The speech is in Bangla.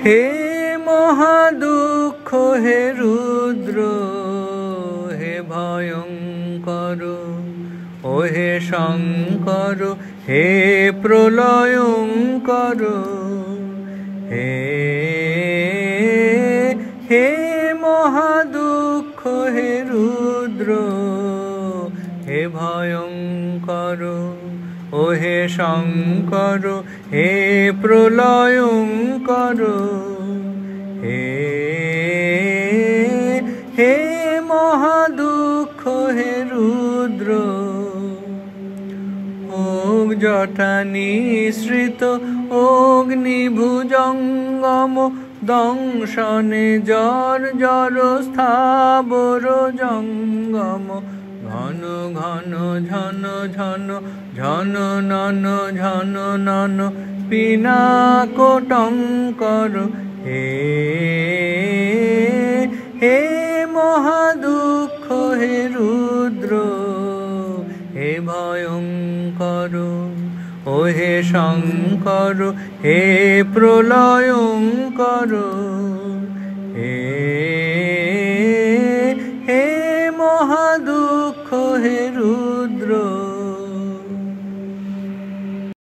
হে মহাদুঃখ হে রুদ্র হে ভয়ঙ্কর ও হে শঙ্কর হে প্রলয়ঙ্কর হে হে মহাদুঃখ হে রুদ্র হে ভয়ঙ্কর ও হে শঙ্কর হে প্রলয়ঙ্কর হে হে মহাদুঃখ হে রুদ্র ওক জটা নিঃসৃত অগ্নিভুজঙ্গম দংশনে জর্জর স্থাবর জঙ্গম ঘন ঘন ঝন ঝন ঝন নন ঝন নন পিনাকটঙ্কর হে হে মহাদুঃখ হে রুদ্র হে ভয়ঙ্কর ও হে শঙ্কর হে প্রলয়ঙ্কর হে